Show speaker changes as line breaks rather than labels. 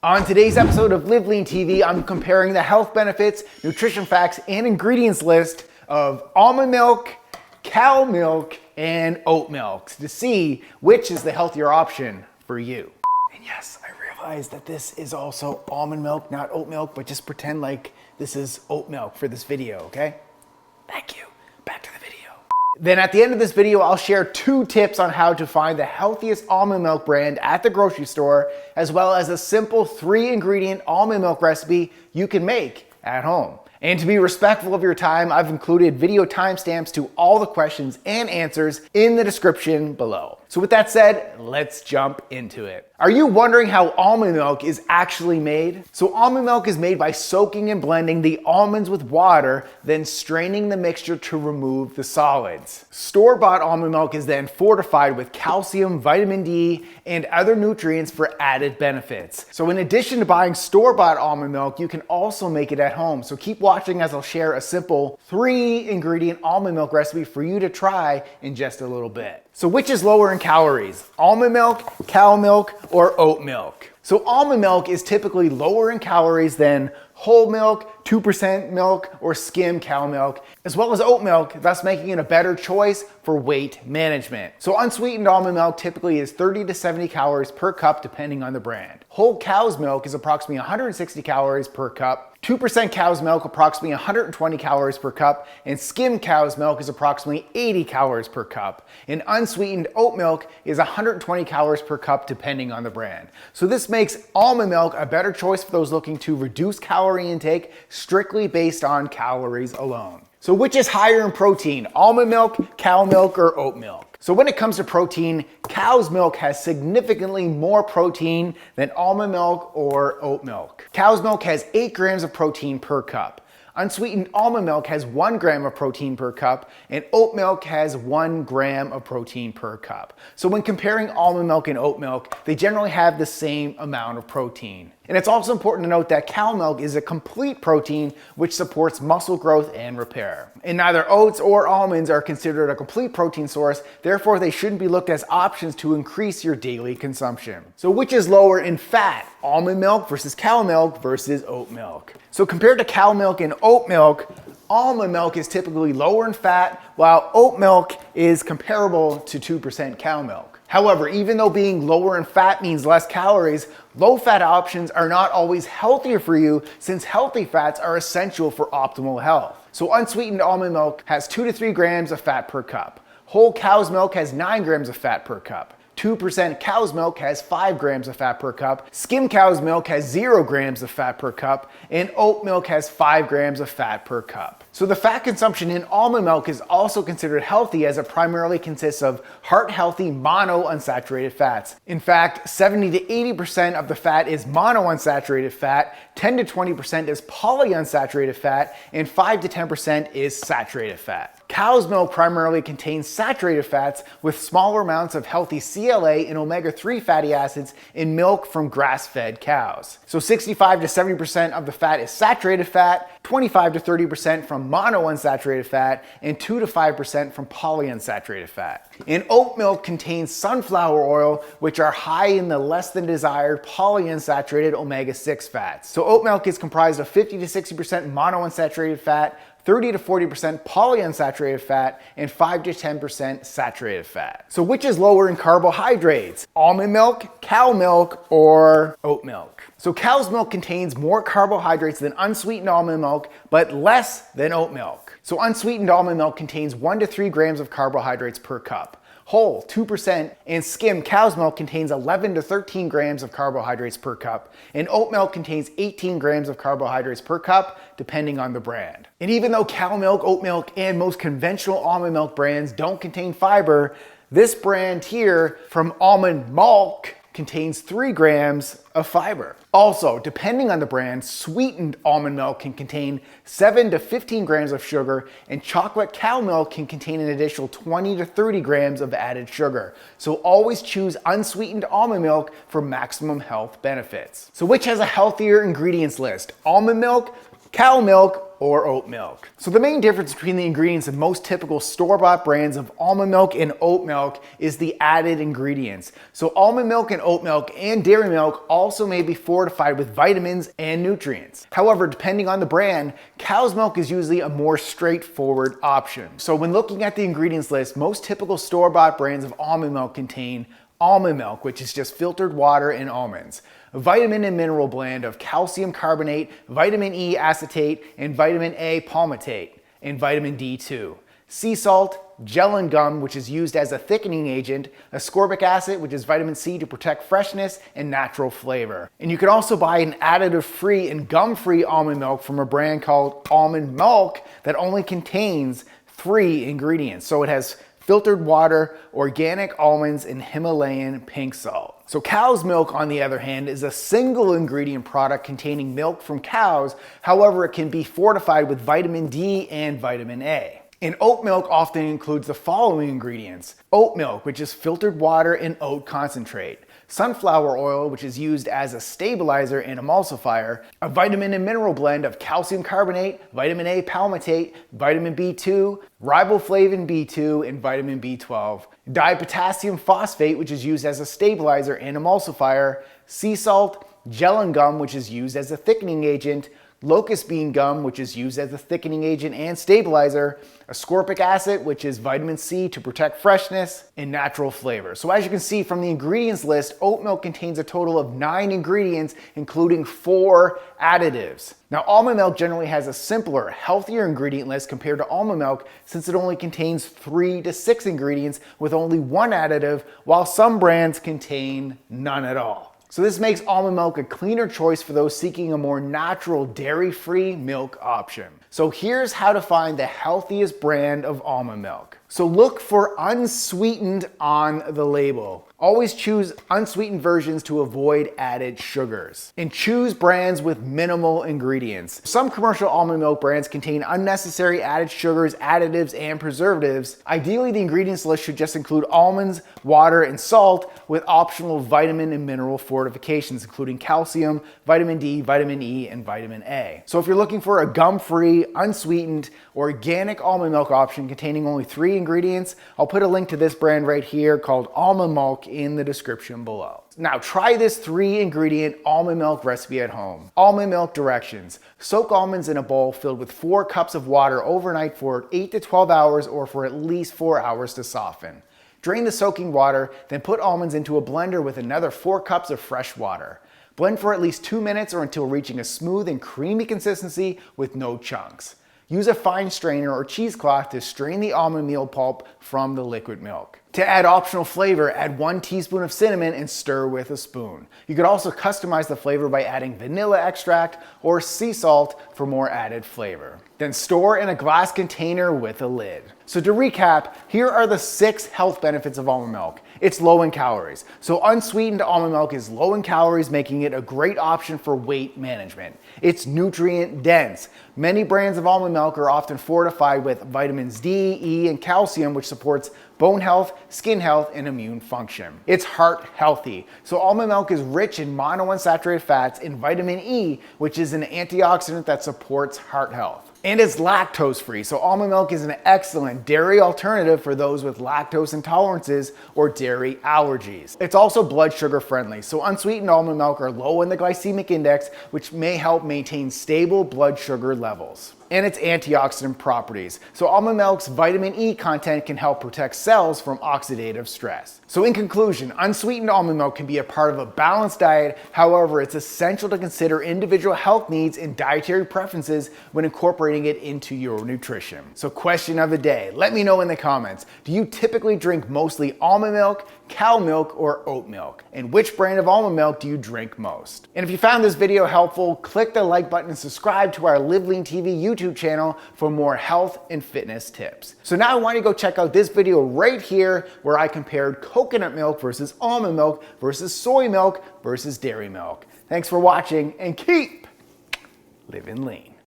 On today's episode of Live Lean TV, I'm comparing the health benefits, nutrition facts, and ingredients list of almond milk, cow milk, and oat milk to see which is the healthier option for you. And yes, I realize that this is also almond milk, not oat milk, but just pretend like this is oat milk for this video, okay? Thank you. Back to the video. Then at the end of this video, I'll share 2 tips on how to find the healthiest almond milk brand at the grocery store, as well as a simple 3-ingredient almond milk recipe you can make at home. And to be respectful of your time, I've included video timestamps to all the questions and answers in the description below. So with that said, let's jump into it. Are you wondering how almond milk is actually made? So almond milk is made by soaking and blending the almonds with water, then straining the mixture to remove the solids. Store-bought almond milk is then fortified with calcium, vitamin D, and other nutrients for added benefits. So in addition to buying store-bought almond milk, you can also make it at home. So keep watching as I'll share a simple 3-ingredient almond milk recipe for you to try in just a little bit. So which is lower in calories? Almond milk, cow milk, or oat milk? So almond milk is typically lower in calories than whole milk, 2% milk, or skim cow milk, as well as oat milk, thus making it a better choice for weight management. So unsweetened almond milk typically is 30 to 70 calories per cup depending on the brand. Whole cow's milk is approximately 160 calories per cup. 2% cow's milk approximately 120 calories per cup, and skim cow's milk is approximately 80 calories per cup. And unsweetened oat milk is 120 calories per cup depending on the brand. So this makes almond milk a better choice for those looking to reduce calorie intake strictly based on calories alone. So which is higher in protein, almond milk, cow milk, or oat milk? So when it comes to protein, cow's milk has significantly more protein than almond milk or oat milk. Cow's milk has 8 grams of protein per cup. Unsweetened almond milk has 1 gram of protein per cup, and oat milk has 1 gram of protein per cup. So when comparing almond milk and oat milk, they generally have the same amount of protein. And it's also important to note that cow milk is a complete protein which supports muscle growth and repair. And neither oats or almonds are considered a complete protein source, therefore they shouldn't be looked as options to increase your daily consumption. So which is lower in fat? Almond milk versus cow milk versus oat milk. So compared to cow milk and oat milk, almond milk is typically lower in fat, while oat milk is comparable to 2% cow milk. However, even though being lower in fat means less calories, low-fat options are not always healthier for you since healthy fats are essential for optimal health. So unsweetened almond milk has 2 to 3 grams of fat per cup. Whole cow's milk has 9 grams of fat per cup. 2% cow's milk has 5 grams of fat per cup, skim cow's milk has 0 grams of fat per cup, and oat milk has 5 grams of fat per cup. So the fat consumption in almond milk is also considered healthy as it primarily consists of heart-healthy monounsaturated fats. In fact, 70 to 80% of the fat is monounsaturated fat, 10 to 20% is polyunsaturated fat, and 5 to 10% is saturated fat. Cow's milk primarily contains saturated fats with smaller amounts of healthy CLA and omega-3 fatty acids in milk from grass-fed cows. So 65 to 70% of the fat is saturated fat, 25 to 30% from monounsaturated fat, and 2 to 5% from polyunsaturated fat. And oat milk contains sunflower oil, which are high in the less than desired polyunsaturated omega-6 fats. So oat milk is comprised of 50 to 60% monounsaturated fat, 30 to 40% polyunsaturated fat, and 5 to 10% saturated fat. So which is lower in carbohydrates? Almond milk, cow milk, or oat milk? So cow's milk contains more carbohydrates than unsweetened almond milk, but less than oat milk. So unsweetened almond milk contains 1 to 3 grams of carbohydrates per cup. Whole, 2%, and skim cow's milk contains 11 to 13 grams of carbohydrates per cup, and oat milk contains 18 grams of carbohydrates per cup, depending on the brand. And even though cow milk, oat milk, and most conventional almond milk brands don't contain fiber, this brand here from Almond Milk contains 3 grams of fiber. Also, depending on the brand, sweetened almond milk can contain 7 to 15 grams of sugar, and chocolate cow milk can contain an additional 20 to 30 grams of added sugar. So always choose unsweetened almond milk for maximum health benefits. So which has a healthier ingredients list? Almond milk, cow milk, or oat milk. So the main difference between the ingredients of most typical store-bought brands of almond milk and oat milk is the added ingredients. So almond milk and oat milk and dairy milk also may be fortified with vitamins and nutrients. However, depending on the brand, cow's milk is usually a more straightforward option. So when looking at the ingredients list, most typical store-bought brands of almond milk contain almond milk, which is just filtered water and almonds, a vitamin and mineral blend of calcium carbonate, vitamin E acetate, and vitamin A palmitate, and vitamin D2, sea salt, gel and gum, which is used as a thickening agent, ascorbic acid, which is vitamin C to protect freshness and natural flavor. And you can also buy an additive-free and gum-free almond milk from a brand called Almond Milk that only contains 3 ingredients. So it has filtered water, organic almonds, and Himalayan pink salt. So cow's milk, on the other hand, is a single ingredient product containing milk from cows. However, it can be fortified with vitamin D and vitamin A. And oat milk often includes the following ingredients: oat milk, which is filtered water and oat concentrate, sunflower oil, which is used as a stabilizer and emulsifier, a vitamin and mineral blend of calcium carbonate, vitamin A palmitate, vitamin B2, riboflavin B2, and vitamin B12, dipotassium phosphate, which is used as a stabilizer and emulsifier, sea salt, gel and gum, which is used as a thickening agent, locust bean gum, which is used as a thickening agent and stabilizer, ascorbic acid, which is vitamin C to protect freshness, and natural flavor. So as you can see from the ingredients list, oat milk contains a total of 9 ingredients, including 4 additives. Now, almond milk generally has a simpler, healthier ingredient list compared to almond milk, since it only contains 3 to 6 ingredients with only 1 additive, while some brands contain none at all. So this makes almond milk a cleaner choice for those seeking a more natural, dairy-free milk option. So here's how to find the healthiest brand of almond milk. So look for unsweetened on the label. Always choose unsweetened versions to avoid added sugars. And choose brands with minimal ingredients. Some commercial almond milk brands contain unnecessary added sugars, additives, and preservatives. Ideally, the ingredients list should just include almonds, water, and salt, with optional vitamin and mineral fortifications, including calcium, vitamin D, vitamin E, and vitamin A. So if you're looking for a gum-free, unsweetened, organic almond milk option containing only 3 ingredients, I'll put a link to this brand right here called Almond Milk in the description below. Now try this 3-ingredient almond milk recipe at home. Almond milk directions: soak almonds in a bowl filled with 4 cups of water overnight for 8 to 12 hours or for at least 4 hours to soften. Drain the soaking water, then put almonds into a blender with another 4 cups of fresh water. Blend for at least 2 minutes or until reaching a smooth and creamy consistency with no chunks. Use a fine strainer or cheesecloth to strain the almond meal pulp from the liquid milk. To add optional flavor, add 1 teaspoon of cinnamon and stir with a spoon. You could also customize the flavor by adding vanilla extract or sea salt for more added flavor. Then store in a glass container with a lid. So to recap, here are the 6 health benefits of almond milk. It's low in calories. So unsweetened almond milk is low in calories, making it a great option for weight management. It's nutrient dense. Many brands of almond milk are often fortified with vitamins D, E, and calcium, which supports bone health, skin health, and immune function. It's heart healthy. So almond milk is rich in monounsaturated fats and vitamin E, which is an antioxidant that supports heart health. And it's lactose free, so almond milk is an excellent dairy alternative for those with lactose intolerances or dairy allergies. It's also blood sugar friendly, so unsweetened almond milk are low in the glycemic index, which may help maintain stable blood sugar levels. And its antioxidant properties. So almond milk's vitamin E content can help protect cells from oxidative stress. So in conclusion, unsweetened almond milk can be a part of a balanced diet. However, it's essential to consider individual health needs and dietary preferences when incorporating it into your nutrition. So question of the day, let me know in the comments. Do you typically drink mostly almond milk, cow milk, or oat milk? And which brand of almond milk do you drink most? And if you found this video helpful, click the like button and subscribe to our Live Lean TV YouTube channel for more health and fitness tips. So now I want you to go check out this video right here where I compared coconut milk versus almond milk versus soy milk versus dairy milk. Thanks for watching and keep living lean.